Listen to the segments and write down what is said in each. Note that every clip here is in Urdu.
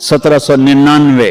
1799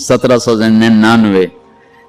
1799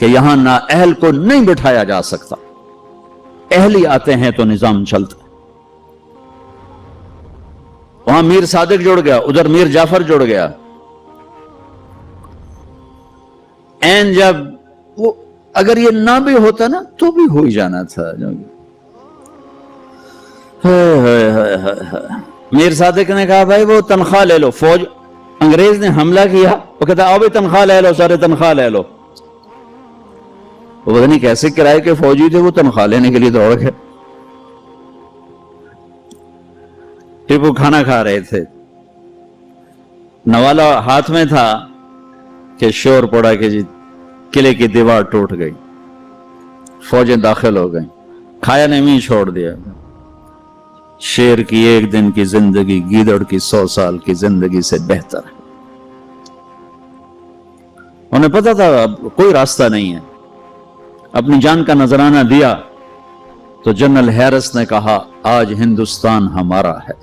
کہ یہاں نا اہل کو نہیں بٹھایا جا سکتا، اہل ہی آتے ہیں تو نظام چلتا. وہاں میر صادق جڑ گیا، ادھر میر جعفر جڑ گیا. این جب وہ اگر یہ نہ بھی ہوتا نا تو بھی ہو ہی جانا تھا. میر صادق نے کہا بھائی وہ تنخواہ لے لو. فوج انگریز نے حملہ کیا، وہ کہتا آؤ بھی تنخواہ لے لو، سارے تنخواہ لے لو. وہ پتہ نہیں کیسے کرائے کے فوجی تھے، وہ تنخواہ لینے کے لیے دوڑ گئے. ٹیپو کھانا کھا رہے تھے، نوالا ہاتھ میں تھا کہ شور پڑا کہ جی قلعے کی دیوار ٹوٹ گئی، فوجیں داخل ہو گئیں. کھایا نہیں چھوڑ دیا. شیر کی ایک دن کی زندگی گیدڑ کی 100 سال کی زندگی سے بہتر ہے. انہیں پتا تھا اب کوئی راستہ نہیں ہے. اپنی جان کا نذرانہ دیا تو جنرل ہیرس نے کہا آج ہندوستان ہمارا ہے.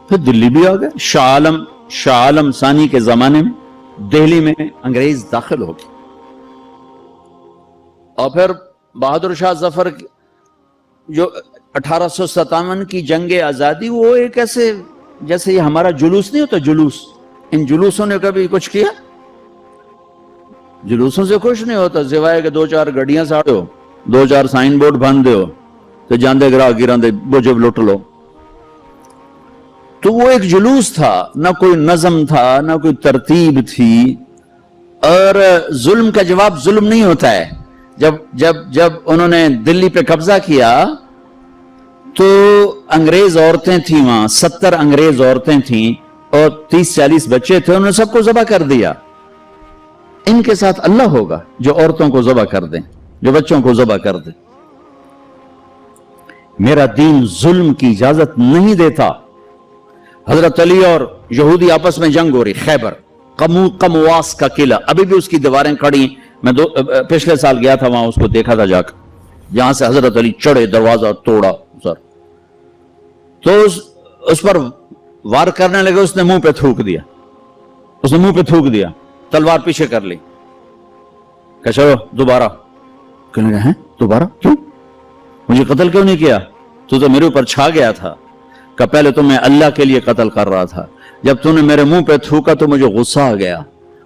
پھر دلی بھی آ گئے. شاہ عالم ثانی کے زمانے میں دہلی میں انگریز داخل ہو گئے. اور پھر بہادر شاہ ظفر جو 1857 کی جنگ آزادی، وہ ایک ایسے جیسے یہ ہمارا جلوس نہیں ہوتا، جلوس، ان جلوسوں نے کبھی کچھ کیا؟ جلوسوں سے خوش نہیں ہوتا سوائے کہ 2-4 گڈیاں ساڑو، 2-4 سائن بورڈ بند دیو تو جاندے گراہ گراندے بوجب لوٹ لو. تو وہ ایک جلوس تھا، نہ کوئی نظم تھا، نہ کوئی ترتیب تھی. اور ظلم کا جواب ظلم نہیں ہوتا ہے. جب انہوں نے دلی پہ قبضہ کیا تو انگریز عورتیں تھیں وہاں، 70 انگریز عورتیں تھیں اور 30-40 بچے تھے. انہوں نے سب کو ذبح کر دیا. ان کے ساتھ اللہ ہوگا جو عورتوں کو ذبح کر دیں، جو بچوں کو ذبح کر دیں. میرا دین ظلم کی اجازت نہیں دیتا. حضرت علی اور یہودی آپس میں جنگ ہو رہی، خیبر قمواس کا قلعہ ابھی بھی اس کی دیواریں کھڑی. میں پچھلے سال گیا تھا وہاں، اس کو دیکھا تھا جا کر. جہاں سے حضرت علی چڑھے، دروازہ توڑا سر، تو اس پر وار کرنے لگے. اس نے منہ پہ تھوک دیا، تلوار پیچھے کر لی. کہ چلو دوبارہ. کہنے لگا ہیں دوبارہ کیوں؟ مجھے قتل کیوں نہیں کیا؟ تو میرے اوپر چھا گیا تھا. کہ پہلے تو میں اللہ کے لیے قتل کر رہا تھا، جب تو نے میرے منہ پہ تھوکا تو مجھے غصہ آ گیا.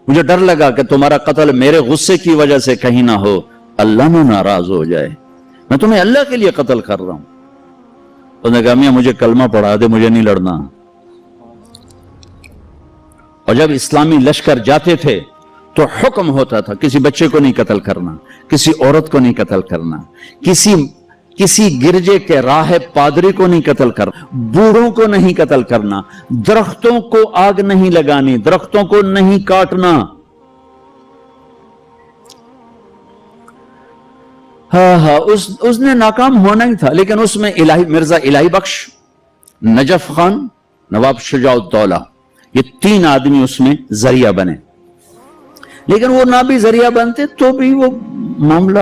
مجھے ڈر لگا کہ تمہارا قتل میرے غصے کی وجہ سے کہیں نہ ہو، اللہ نہ ناراض ہو جائے. میں تمہیں اللہ کے لیے قتل کر رہا ہوں. انہوں نے کہا میاں مجھے کلمہ پڑھا دے، مجھے نہیں لڑنا. اور جب اسلامی لشکر جاتے تھے تو حکم ہوتا تھا کسی بچے کو نہیں قتل کرنا، کسی عورت کو نہیں قتل کرنا، کسی گرجے کے راہب پادری کو نہیں قتل کرنا، بوڑھوں کو نہیں قتل کرنا، درختوں کو آگ نہیں لگانی، درختوں کو نہیں کاٹنا. اس نے ناکام ہونا ہی تھا. لیکن اس میں مرزا الہی بخش، نجف خان، نواب شجاع الدولہ، یہ 3 آدمی اس میں ذریعہ بنے. لیکن وہ نہ بھی ذریعہ بنتے تو بھی وہ معاملہ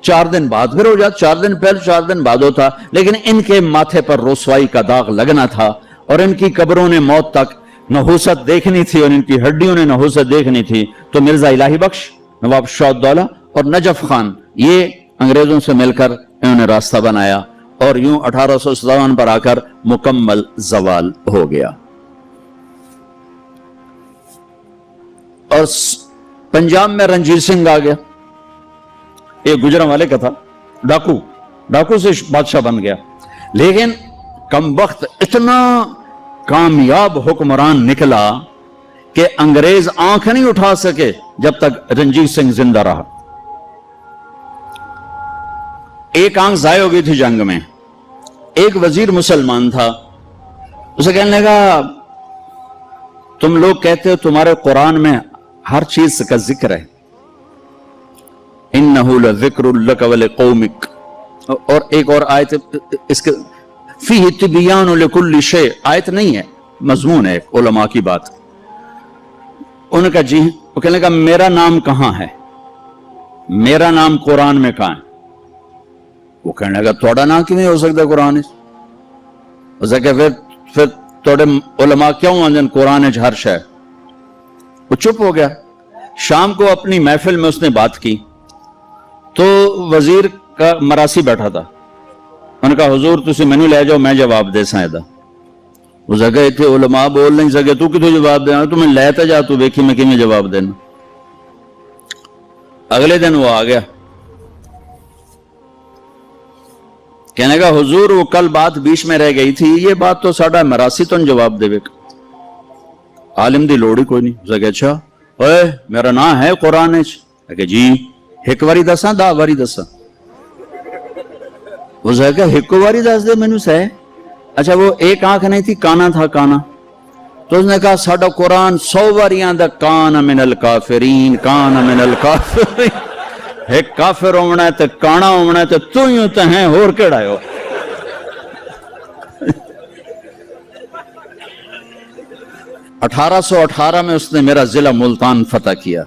4 دن بعد پھر ہو جاتا. 4 دن پہلے 4 دن بعد ہوتا. لیکن ان کے ماتھے پر رسوائی کا داغ لگنا تھا اور ان کی قبروں نے موت تک نحوست دیکھنی تھی اور ان کی ہڈیوں نے نحوست دیکھنی تھی. تو مرزا الہی بخش، نواب شجاع الدولہ اور نجف خان، یہ انگریزوں سے مل کر انہوں نے راستہ بنایا اور یوں 1857 پر آ کر مکمل زوال ہو گیا. اور پنجاب میں رنجیت سنگھ آ گیا. ایک گجران والے کا تھا، ڈاکو سے بادشاہ بن گیا. لیکن کم وقت اتنا کامیاب حکمران نکلا کہ انگریز آنکھ نہیں اٹھا سکے جب تک رنجیت سنگھ زندہ رہا. ایک آنکھ ضائع ہو گئی تھی جنگ میں. ایک وزیر مسلمان تھا، اسے کہنے لگا تم لوگ کہتے ہو تمہارے قرآن میں ہر چیز کا ذکر ہے، انہو لذکر لک ولقومک. اور ایک اور آیت اس کے فیہ تبیان لکل شیء، آیت نہیں ہے، مضمون ہے علماء کی بات. انہوں نے کہا جی. وہ کہنے لگا میرا نام کہاں ہے، میرا نام قرآن میں کہاں ہے؟ وہ کہنے لگا توڑا نام کیوں نہیں ہو سکتا قرآن؟ اسے کہ پھر توڑے علماء کیوں آنجن قرآن ہر شے. وہ چپ ہو گیا. شام کو اپنی محفل میں اس نے بات کی تو وزیر کا مراسی بیٹھا تھا, انہوں نے کہا حضور تسی مینوں لے جاؤ میں جواب دے ساں. اس جگہ اتنے علماء بول نہیں سکے, تو کتوں جواب دینا, تو میں لے تے جا, تو ویکھی میں کیویں جواب دینا. اگلے دن وہ آ گیا, کہنے کا حضور وہ کل بات بیچ میں رہ گئی تھی, یہ بات تو ساڈا مراسی تو جواب دے. عالم دی لوڑ ہی کوئی نہیں. اس اچھا اوے میرا نام ہے قرآن کہ جی ایک واری دساں 10 واری دساں. اس کہ ایک واری دس دے مینوں سہ. اچھا وہ ایک آنکھ نہیں تھی, کانا تھا, کانا. تو اس نے کہا ساڈا قرآن 100 واریاں دا کان من الکافرین, کان من الکافرین. ایک کافر ہونا ہے تے کانا ہونا ہے, تے تو ہی تے ہیں اور کیڑا ہے. 1818 میں اس نے میرا ضلع ملتان فتح کیا,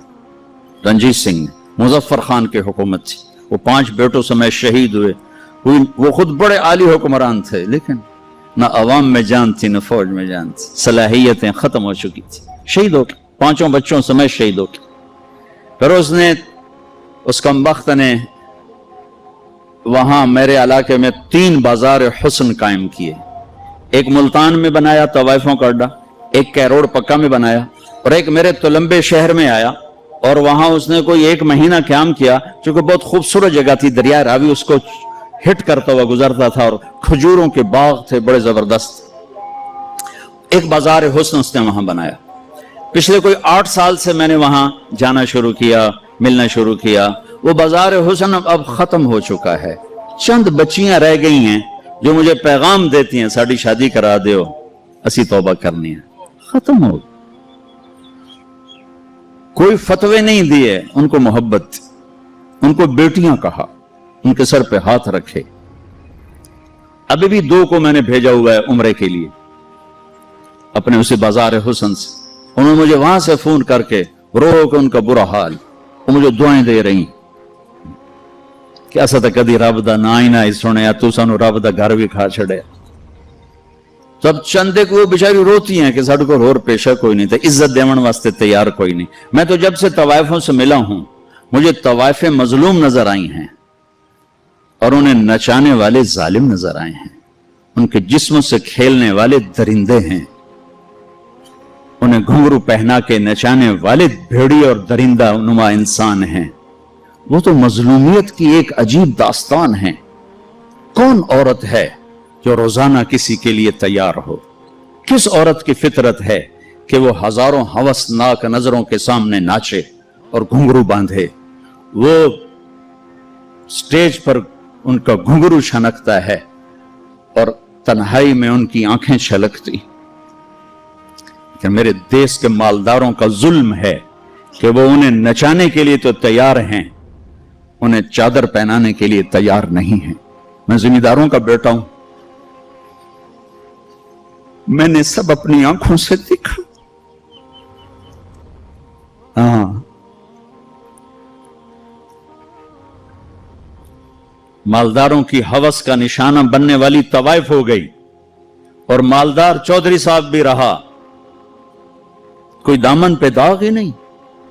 رنجیت سنگھ نے. مظفر خان کی حکومت تھی, وہ 5 بیٹوں سمیت شہید ہوئے. وہ خود بڑے عالی حکمران تھے, لیکن نہ عوام میں جان تھی نہ فوج میں جان تھی, صلاحیتیں ختم ہو چکی تھی. شہید ہو کے 5 بچوں سمیت شہید ہو کے. پھر اس کمبخت نے وہاں میرے علاقے میں 3 بازار حسن قائم کیے. ایک ملتان میں بنایا طوائفوں کا اڈا, ایک کیروڑ پکا میں بنایا, اور ایک میرے تلمبے شہر میں آیا, اور وہاں اس نے کوئی 1 مہینہ قیام کیا. چونکہ بہت خوبصورت جگہ تھی, دریائے راوی اس کو ہٹ کرتا ہوا گزرتا تھا, اور کھجوروں کے باغ تھے بڑے زبردست. ایک بازار حسن اس نے وہاں بنایا. پچھلے کوئی 8 سال سے میں نے وہاں جانا شروع کیا, ملنا شروع کیا. وہ بازار حسن اب ختم ہو چکا ہے. چند بچیاں رہ گئی ہیں جو مجھے پیغام دیتی ہیں ساڑی شادی کرا دیو, اسی توبہ کرنی ہے. ختم ہو. کوئی فتوے نہیں دیے, ان کو محبت, ان کو بیٹیاں کہا, ان کے سر پہ ہاتھ رکھے. ابھی بھی 2 کو میں نے بھیجا ہوا ہے عمرے کے لیے اپنے اسی بازار حسن سے. انہوں نے مجھے وہاں سے فون کر کے رو کے ان کا برا حال, وہ مجھے دعائیں دے رہی کہ ایسا تو کدی رب دا نا ہی نہ سنیا, تو سانو رب دا گھر بھی کھا چھڑیا. تب چندے کو وہ بیچاری روتی ہیں کہ ساڈے کو اور پیشہ کوئی نہیں تھا, عزت دیون واسطے تیار کوئی نہیں. میں تو جب سے طوائفوں سے ملا ہوں مجھے طوائفیں مظلوم نظر آئی ہیں, اور انہیں نچانے والے ظالم نظر آئے ہیں. ان کے جسموں سے کھیلنے والے درندے ہیں, انہیں گھنگرو پہنا کے نچانے والے بھیڑی اور درندہ نما انسان ہیں. وہ تو مظلومیت کی ایک عجیب داستان ہے. کون عورت ہے جو روزانہ کسی کے لیے تیار ہو؟ کس عورت کی فطرت ہے کہ وہ ہزاروں ہوسناک نظروں کے سامنے ناچے اور گھنگرو باندھے؟ وہ سٹیج پر ان کا گھنگرو چھنکتا ہے اور تنہائی میں ان کی آنکھیں چھلکتی. کہ میرے دیس کے مالداروں کا ظلم ہے کہ وہ انہیں نچانے کے لیے تو تیار ہیں, انہیں چادر پہنانے کے لیے تیار نہیں ہیں. میں زمینداروں کا بیٹا ہوں, میں نے سب اپنی آنکھوں سے دیکھا. ہاں, مالداروں کی ہوس کا نشانہ بننے والی طوائف ہو گئی, اور مالدار چودھری صاحب بھی رہا, کوئی دامن پہ داغ ہی نہیں.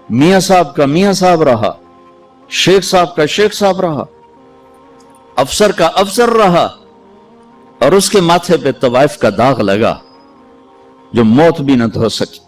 میاں صاحب کا میاں صاحب رہا, شیخ صاحب کا شیخ صاحب رہا, افسر کا افسر رہا, اور اس کے ماتھے پہ طوائف کا داغ لگا جو موت بھی نہ دھو سکی.